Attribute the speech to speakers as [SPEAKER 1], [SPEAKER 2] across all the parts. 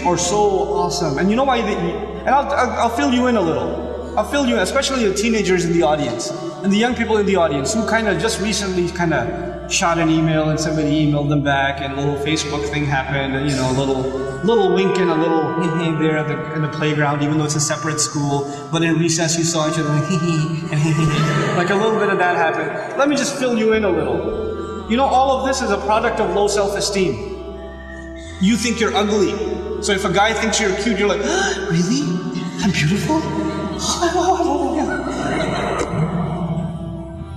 [SPEAKER 1] are so awesome. And you know why? And I'll fill you in a little. I'll fill you in, especially the teenagers in the audience and the young people in the audience who kind of just recently kind of shot an email and somebody emailed them back and a little Facebook thing happened and a little wink and a little hee there in the playground, even though it's a separate school. But in recess you saw each other like hee and hee. Like a little bit of that happened. Let me just fill you in a little. All of this is a product of low self-esteem. You think you're ugly. So if a guy thinks you're cute, you're like, really? I'm beautiful?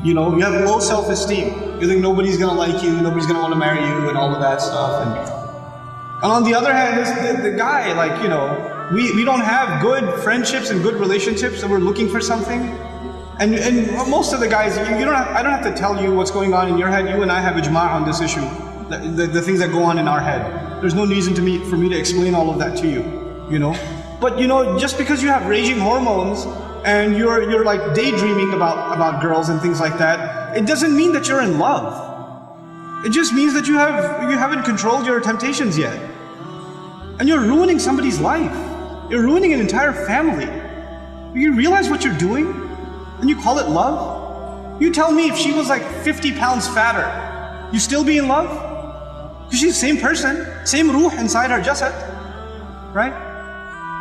[SPEAKER 1] You have low self-esteem. You think nobody's gonna like you, nobody's gonna want to marry you, and all of that stuff. And on the other hand, the guy, we don't have good friendships and good relationships, and we're looking for something. And most of the guys, I don't have to tell you what's going on in your head. You and I have ijma' on this issue, the things that go on in our head. There's no reason for me to explain all of that to you, But just because you have raging hormones and you're like daydreaming about girls and things like that, it doesn't mean that you're in love. It just means that you haven't controlled your temptations yet. And you're ruining somebody's life. You're ruining an entire family. You realize what you're doing? And you call it love? You tell me if she was like 50 pounds fatter, you still be in love? Because she's the same person, same ruh inside her jasad, right?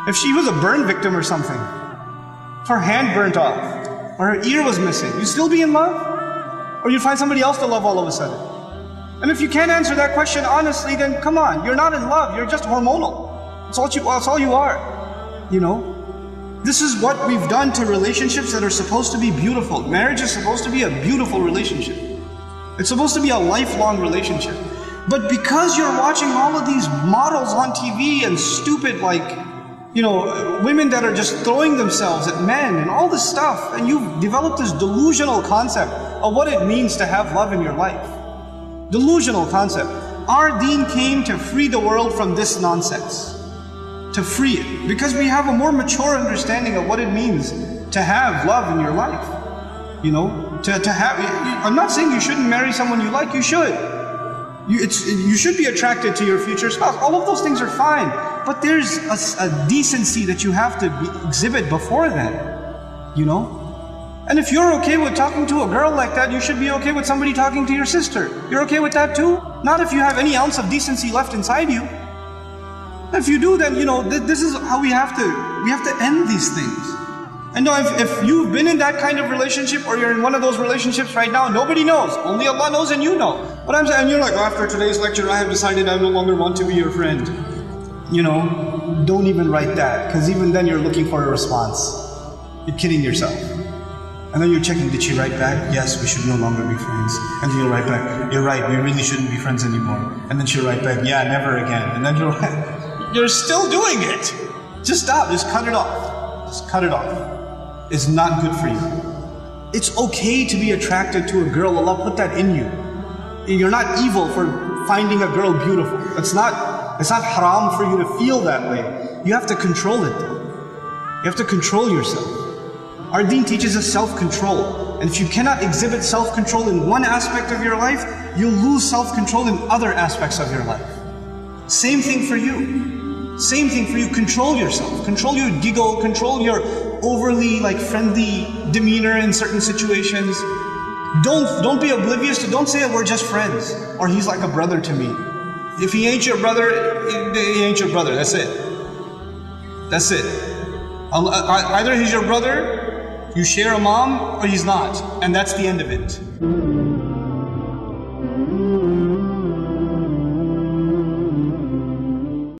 [SPEAKER 1] If she was a burn victim or something, if her hand burnt off, or her ear was missing, you still be in love? Or you'd find somebody else to love all of a sudden? And if you can't answer that question honestly, then come on, you're not in love, you're just hormonal. That's all you are, This is what we've done to relationships that are supposed to be beautiful. Marriage is supposed to be a beautiful relationship. It's supposed to be a lifelong relationship. But because you're watching all of these models on TV and stupid women that are just throwing themselves at men and all this stuff, and you've developed this delusional concept of what it means to have love in your life. Delusional concept. Our deen came to free the world from this nonsense. To free it. Because we have a more mature understanding of what it means to have love in your life. I'm not saying you shouldn't marry someone you like, you should. You should be attracted to your future spouse. All of those things are fine. But there's a decency that you have to exhibit before then. And if you're okay with talking to a girl like that, you should be okay with somebody talking to your sister. You're okay with that too? Not if you have any ounce of decency left inside you. If you do, then this is how we have to end these things. And if you've been in that kind of relationship, or you're in one of those relationships right now, nobody knows. Only Allah knows and you know. But I'm saying, you're like, after today's lecture, I have decided I no longer want to be your friend. Don't even write that, because even then you're looking for a response. You're kidding yourself. And then you're checking, did she write back? Yes, we should no longer be friends. And then you'll write back, you're right, we really shouldn't be friends anymore. And then she'll write back, yeah, never again. And then you're still doing it. Just stop, just cut it off. Just cut it off. It's not good for you. It's okay to be attracted to a girl. Allah put that in you. You're not evil for finding a girl beautiful. It's not haram for you to feel that way. You have to control it. You have to control yourself. Our deen teaches us self-control. And if you cannot exhibit self-control in one aspect of your life, you'll lose self-control in other aspects of your life. Same thing for you. Same thing for you. Control yourself. Control your giggle. Control your overly friendly demeanor in certain situations. Don't be oblivious to, don't say we're just friends, or he's like a brother to me. If he ain't your brother, he ain't your brother. That's it. That's it. Either he's your brother, you share a mom, or he's not. And that's the end of it.